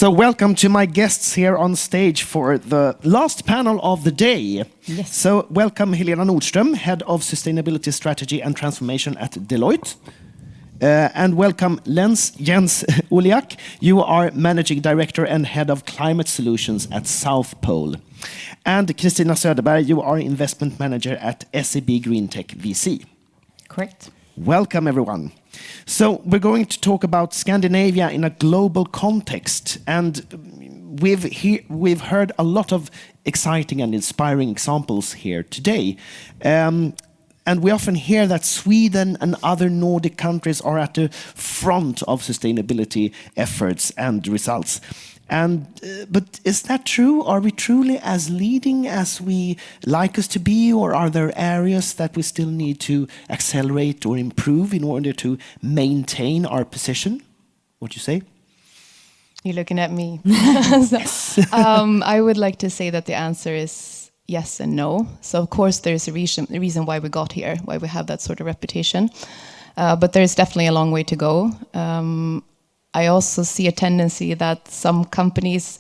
So welcome to my guests here on stage for the last panel of the day. Yes. So welcome Helena Nordstro, Head of Sustainability Strategy and Transformation at Deloitte. And welcome Jens Olejak. You are Managing Director and Head of Climate Solutions at South Pole. And Kristina Söderberg, you are Investment Manager at SEB Greentech VC. Correct. Welcome everyone. So we're going to talk about Scandinavia in a global context, and we've heard a lot of exciting and inspiring examples here today. And we often hear that Sweden and other Nordic countries are at the front of sustainability efforts and results. But is that true? Are we truly as leading as we like us to be, or are there areas that we still need to accelerate or improve in order to maintain our position? What do you say? You're looking at me. I would like to say that the answer is yes and no. So of course there's a reason why we got here, why we have that sort of reputation. But there's definitely a long way to go. I also see a tendency that some companies,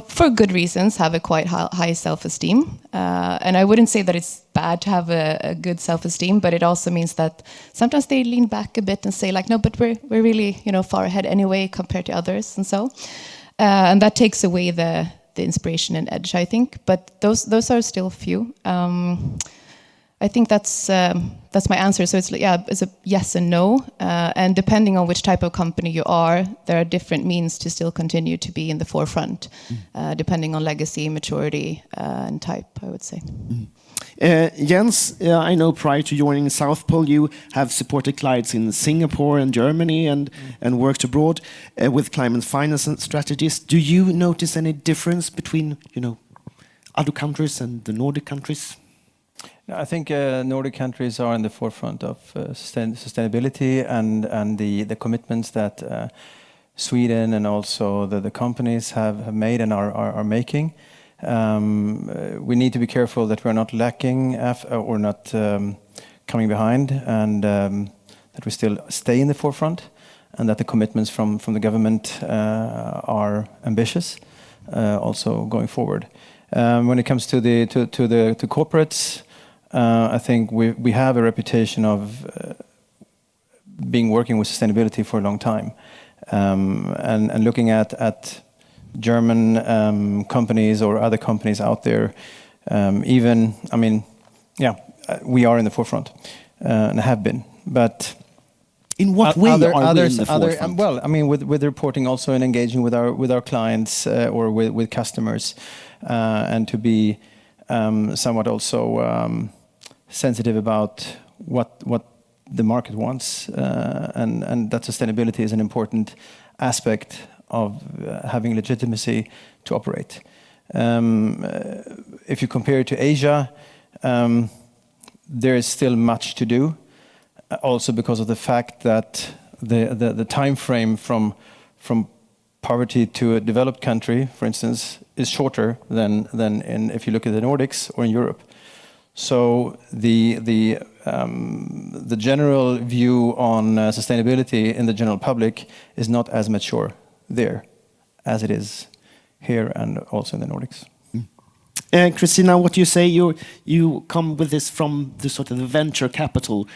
for good reasons, have a quite high self-esteem. And I wouldn't say that it's bad to have a good self-esteem, but it also means that sometimes they lean back a bit and say like, no, but we're really, far ahead anyway compared to others and so. And that takes away the inspiration and edge, I think. But those are still few. I think that's my answer. So it's a yes and no, and depending on which type of company you are, there are different means to still continue to be in the forefront, depending on legacy, maturity, and type, I would say. Jens, I know prior to joining South Pole, you have supported clients in Singapore and Germany and worked abroad with climate finance and strategies. Do you notice any difference between other countries and the Nordic countries? I think Nordic countries are in the forefront of sustainability and the commitments that Sweden and also the companies have made and are making. We need to be careful that we're not lacking or not coming behind, and that we still stay in the forefront, and that the commitments from the government are ambitious also going forward. When it comes to corporates, I think we have a reputation of working with sustainability for a long time, and looking at German companies or other companies out there, we are in the forefront and have been. But in what way are we in the forefront? With reporting also and engaging with our clients or with customers, and to be somewhat also sensitive about what the market wants, and that sustainability is an important aspect of having legitimacy to operate. If you compare it to Asia, there is still much to do, also because of the fact that the time frame from poverty to a developed country, for instance, is shorter than if you look at the Nordics or in Europe. So the general view on sustainability in the general public is not as mature there as it is here and also in the Nordics. Kristina, what you say, you come with this from the sort of the venture capital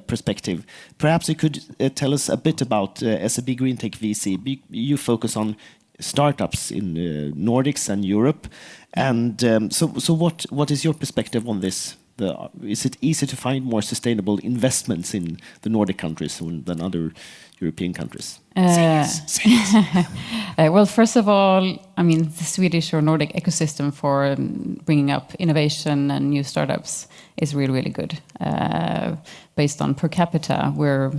perspective. Perhaps you could tell us a bit about SEB Greentech VC. You focus on startups in Nordics and Europe, and so what is your perspective on this? Is it easy to find more sustainable investments in the Nordic countries than other European countries? Well, first of all, the Swedish or Nordic ecosystem for bringing up innovation and new startups is really, really good. Based on per capita, we're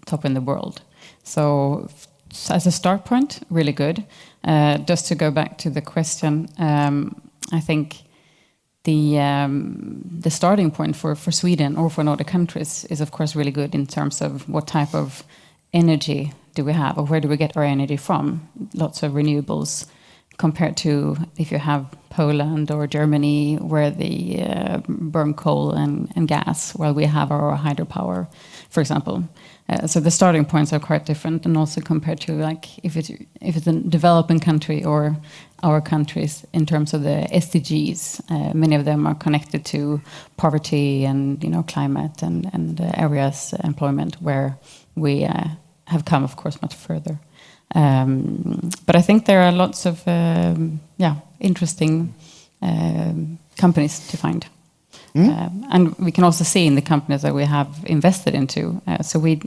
top in the world. So as a start point, really good. Just to go back to the question, I think the starting point for Sweden or for Nordic countries is of course really good in terms of what type of energy do we have, or where do we get our energy from? Lots of renewables, compared to if you have Poland or Germany, where they burn coal and gas, while we have our hydropower, for example. So the starting points are quite different, and also compared to like if it's a developing country or our countries in terms of the SDGs, many of them are connected to poverty and climate and areas employment, where we have come, of course, much further. But I think there are lots of interesting companies to find. And we can also see in the companies that we have invested into. So we're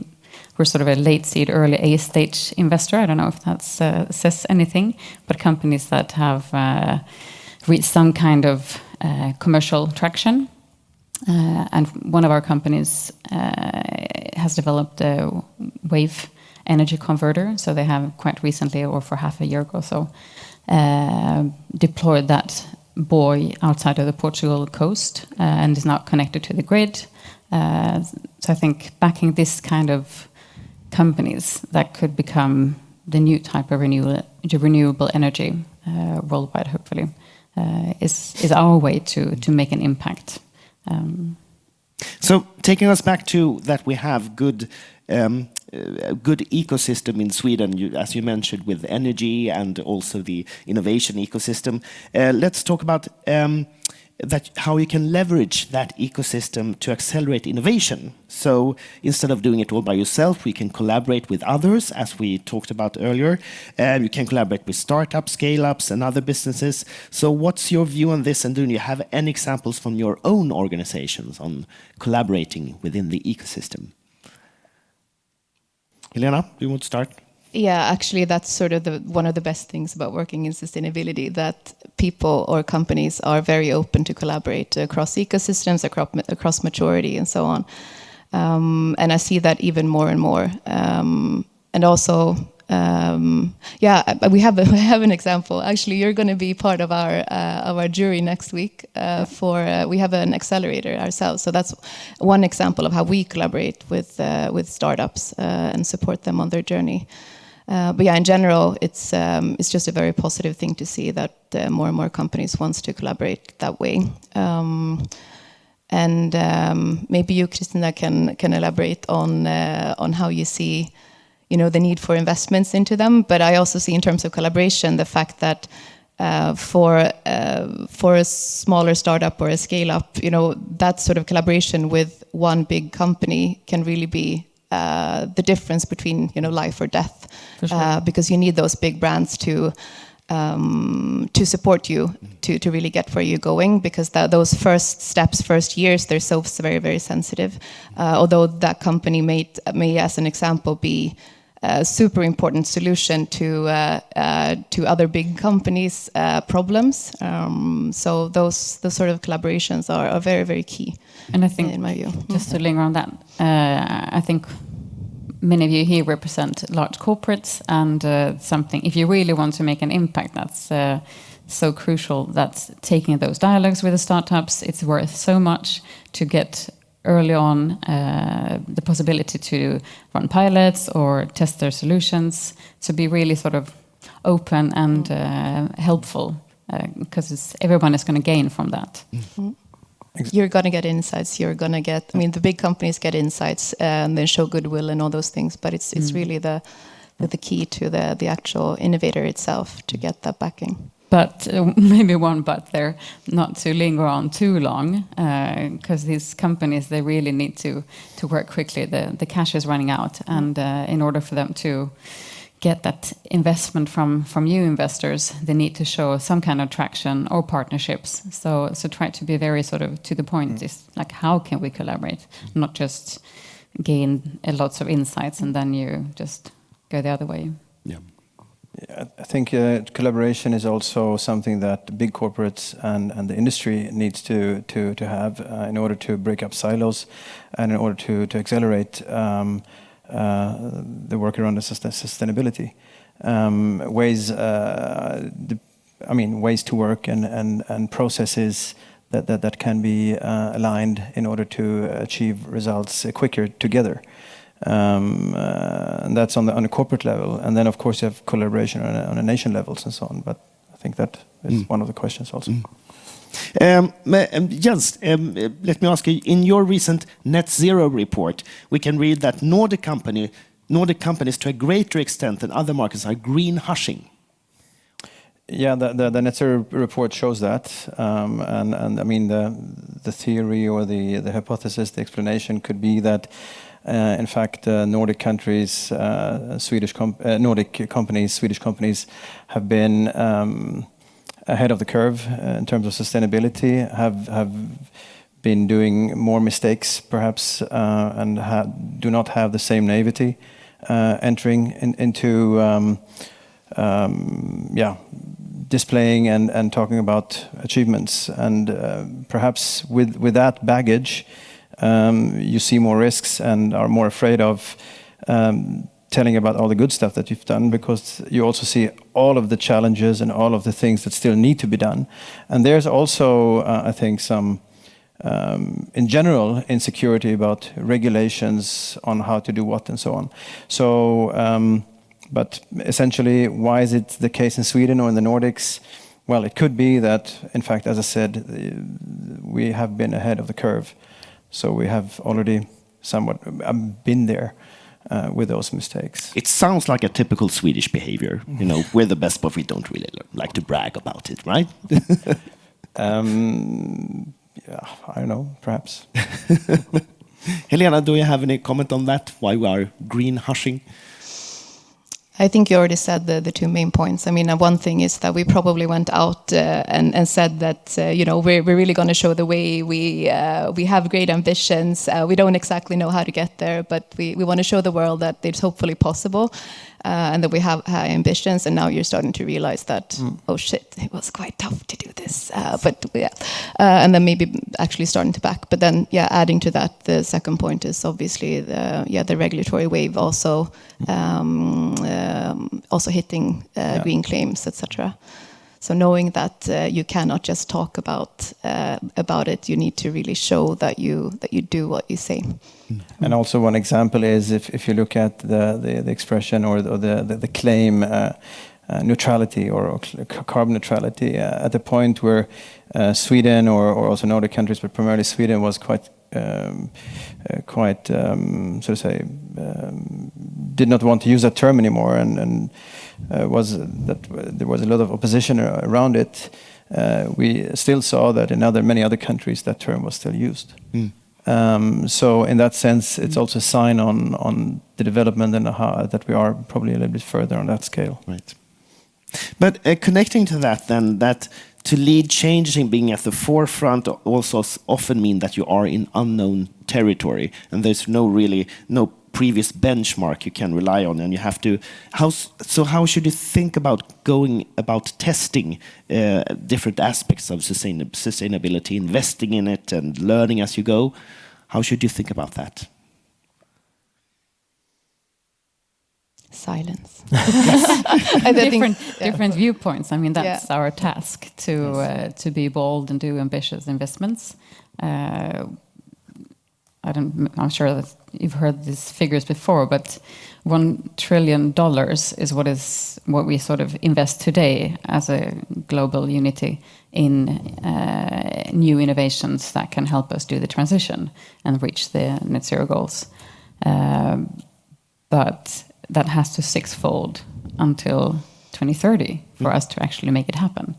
sort of a late seed, early A stage investor. I don't know if that says anything, but companies that have reached some kind of commercial traction. And one of our companies has developed a wave energy converter. So they have quite recently, or for half a year ago or so, deployed that buoy outside of the Portugal coast and is now connected to the grid. So I think backing this kind of companies that could become the new type of renewable energy worldwide, hopefully, is our way to make an impact. So taking us back to that, we have good ecosystem in Sweden, as you mentioned, with energy and also the innovation ecosystem. Let's talk about that, how you can leverage that ecosystem to accelerate innovation. So instead of doing it all by yourself, we can collaborate with others, as we talked about earlier. You can collaborate with startups, scale-ups, and other businesses. So what's your view on this, and do you have any examples from your own organizations on collaborating within the ecosystem? Helena, do you want to start? Yeah, actually, that's sort of one of the best things about working in sustainability, that people or companies are very open to collaborate across ecosystems, across maturity, and so on. And I see that even more and more. And also, we have an example. Actually, you're going to be part of our jury next week. We have an accelerator ourselves, so that's one example of how we collaborate with startups and support them on their journey. But yeah, in general, it's just a very positive thing to see that more and more companies wants to collaborate that way. And maybe you, Kristina, can elaborate on how you see, the need for investments into them. But I also see, in terms of collaboration, the fact that for a smaller startup or a scale up, that sort of collaboration with one big company can really be the difference between life or death. For sure. Because you need those big brands to support you to really get where you're going, because those first steps, first years, they're so very, very sensitive. Although that company may, as an example, be a super important solution to other big companies' problems. So those sort of collaborations are very, very key. And I think, in my view, just to linger on that, I think many of you here represent large corporates, and something, if you really want to make an impact, that's so crucial, that taking those dialogues with the startups, it's worth so much to get early on the possibility to run pilots or test their solutions, to be really sort of open and helpful, because everyone is going to gain from that. Mm-hmm. You're going to get insights. You're going to get, the big companies get insights and then show goodwill and all those things. But it's really the key to the actual innovator itself to get that backing. But maybe one but there, not to linger on too long, because these companies, they really need to work quickly. The cash is running out, and in order for them to get that investment from new investors, they need to show some kind of traction or partnerships. So try to be very sort of to the point. Is like, how can we collaborate? Not just gain lots of insights and then you just go the other way. Yeah, I think collaboration is also something that big corporates and the industry needs to have in order to break up silos and in order to accelerate the work around the sustainability, ways to work and processes that can be aligned in order to achieve results quicker together. And that's on a corporate level, and then of course you have collaboration on a nation levels and so on. But I I think that is one of the questions also. Jens, let me ask you, in your recent net zero report, we can read that Nordic companies to a greater extent than other markets are green hushing. Yeah, the net zero report shows that, and I mean the theory or the hypothesis, the explanation could be that, in fact, Nordic countries, Nordic companies, Swedish companies, have been ahead of the curve in terms of sustainability, have been doing more mistakes perhaps, and do not have the same naivety entering into displaying and talking about achievements. And perhaps with that baggage, you see more risks and are more afraid of telling about all the good stuff that you've done, because you also see all of the challenges and all of the things that still need to be done. And there's also, I think, some, in general, insecurity about regulations on how to do what and so on. So, but essentially, why is it the case in Sweden or in the Nordics? Well, it could be that, in fact, as I said, we have been ahead of the curve. So we have already somewhat been there with those mistakes. It sounds like a typical Swedish behavior. You know, we're the best, but we don't really like to brag about it, right? Yeah, I don't know, perhaps. Helena, do you have any comment on that? Why we are green hushing? I think you already said the two main points. I mean, one thing is that we probably went out and said that we're really going to show the way. We have great ambitions. We don't exactly know how to get there, but we want to show the world that it's hopefully possible, and that we have high ambitions. And now you're starting to realize that oh shit, it was quite tough to do this. And then maybe actually starting to back. But then adding to that, the second point is obviously the regulatory wave also. Also hitting green claims, etc. So knowing that you cannot just talk about it, you need to really show that you do what you say. And also one example is if you look at the expression or the claim neutrality or carbon neutrality at the point where Sweden or also Nordic countries, but primarily Sweden, was quite so to say, did not want to use that term anymore, and was that there was a lot of opposition around it. We still saw that in many other countries that term was still used. So in that sense, it's also a sign on the development and how that we are probably a little bit further on that scale. Right. But connecting to that, then, that to lead change and being at the forefront also often mean that you are in unknown territory, and there's no previous benchmark you can rely on, and you have to. How should you think about going about testing different aspects of sustainability, investing in it, and learning as you go? How should you think about that? Silence. different viewpoints. I mean, that's our task to be bold and do ambitious investments. I'm sure that you've heard these figures before, but $1 trillion is what we sort of invest today as a global unity in new innovations that can help us do the transition and reach the net zero goals. But that has to sixfold until 2030 for us to actually make it happen.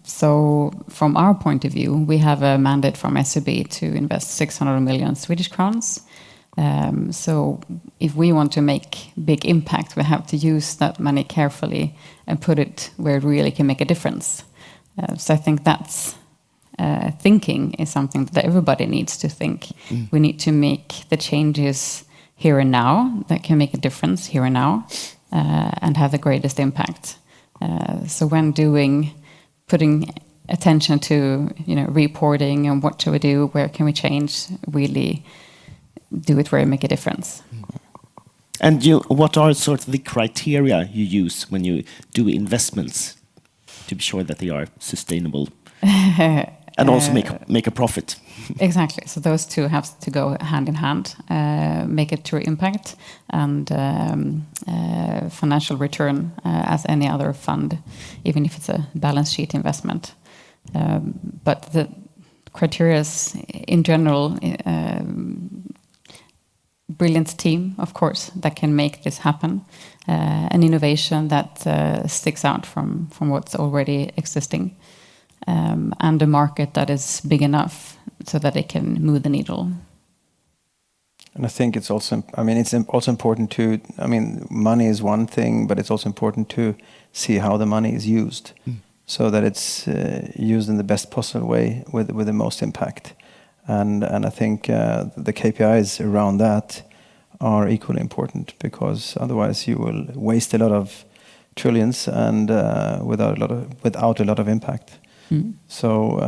So from our point of view, we have a mandate from SEB to invest 600 million Swedish crowns. So if we want to make big impact, we have to use that money carefully and put it where it really can make a difference. So I think that's thinking is something that everybody needs to think. We need to make the changes here and now that can make a difference here and now and have the greatest impact. So when putting attention to reporting and what should we do, where can we change, really do it where it make a difference. And what are sort of the criteria you use when you do investments to be sure that they are sustainable? And also make a profit. Exactly. So those two have to go hand in hand, make a true impact and financial return as any other fund, even if it's a balance sheet investment. But the criteria in general, brilliant team, of course, that can make this happen. An innovation that sticks out from what's already existing. And a market that is big enough so that it can move the needle. And I think it's also, it's also important to, money is one thing, but it's also important to see how the money is used, so that it's used in the best possible way with the most impact. And I think the KPIs around that are equally important, because otherwise you will waste a lot of trillions and without a lot of impact. So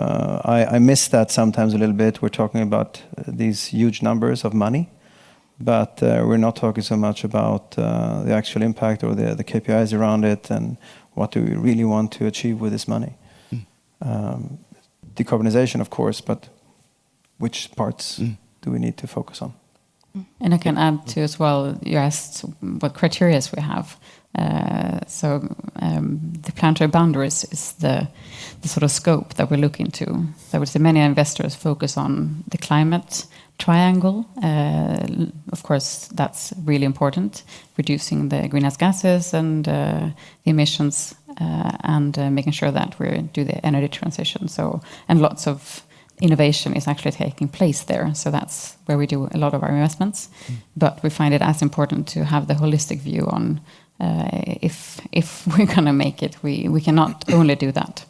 I miss that sometimes a little bit. We're talking about these huge numbers of money, but we're not talking so much about the actual impact or the KPIs around it, and what do we really want to achieve with this money. Decarbonization, of course, but which parts do we need to focus on? And I can add to as well, you asked what criteria we have. The planetary boundaries is the sort of scope that we look into. So I would say many investors focus on the climate triangle. Of course, that's really important, reducing the greenhouse gases and the emissions, and making sure that we do the energy transition. And lots of innovation is actually taking place there. So that's where we do a lot of our investments. But we find it as important to have the holistic view on if we're going to make it, we cannot only do that.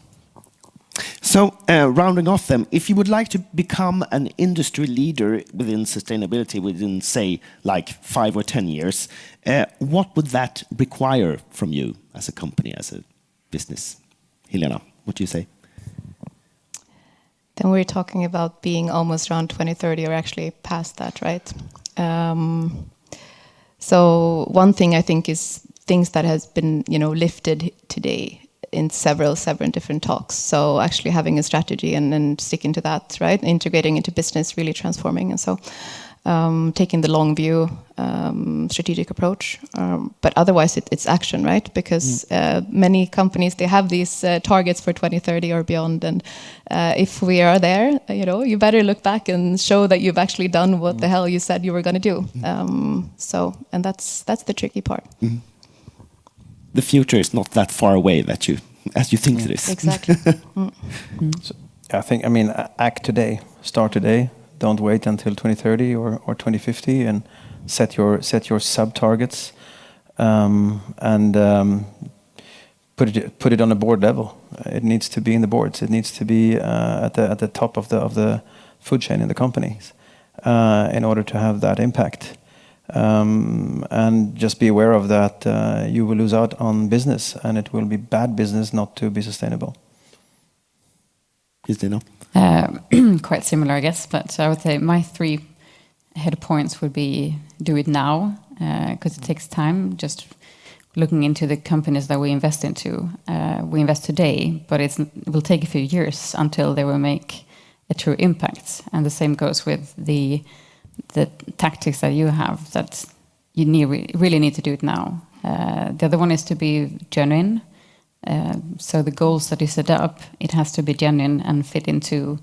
So, rounding off them, if you would like to become an industry leader within sustainability within, say, like 5 or 10 years, what would that require from you as a company, as a business? Helena, what do you say? Then we're talking about being almost around 2030, or actually past that, right? So one thing I think is things that has been, lifted today in several different talks. So actually having a strategy and sticking to that, right? Integrating into business, really transforming. And so taking the long view, strategic approach. But otherwise it's action, right? Because many companies, they have these targets for 2030 or beyond. And if we are there, you better look back and show that you've actually done what the hell you said you were going to do. And that's the tricky part. The future is not that far away as you think it is. Exactly. So, I think, act today, start today. Don't wait until 2030 or 2050, and set your sub targets, and put it on a board level. It needs to be in the boards. It needs to be at the top of the food chain in the companies, in order to have that impact. And just be aware of that. You will lose out on business, and it will be bad business not to be sustainable. Kristina? Quite similar, I guess, but I would say my 3 head points would be do it now, because it takes time. Just looking into the companies that we invest into, we invest today, but it will take a few years until they will make a true impact. And the same goes with the tactics that you have, that you really need to do it now. The other one is to be genuine. So the goals that you set up, it has to be genuine and fit into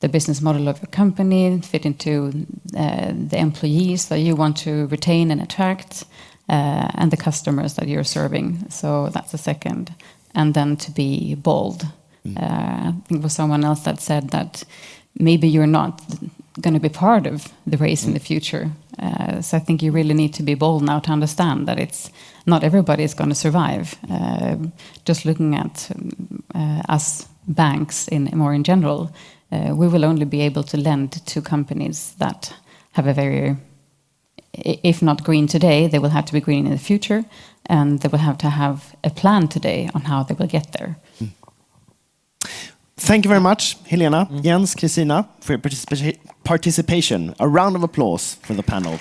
the business model of your company, fit into the employees that you want to retain and attract, and the customers that you're serving. So that's the second. And then to be bold. I think it was someone else that said that maybe you're not going to be part of the race in the future. So I think you really need to be bold now to understand that it's not everybody is going to survive. Just looking at us banks more in general, we will only be able to lend to companies that have a very, if not green today, they will have to be green in the future, and they will have to have a plan today on how they will get there. Thank you very much, Helena, Jens, Kristina, for your participation. A round of applause for the panel.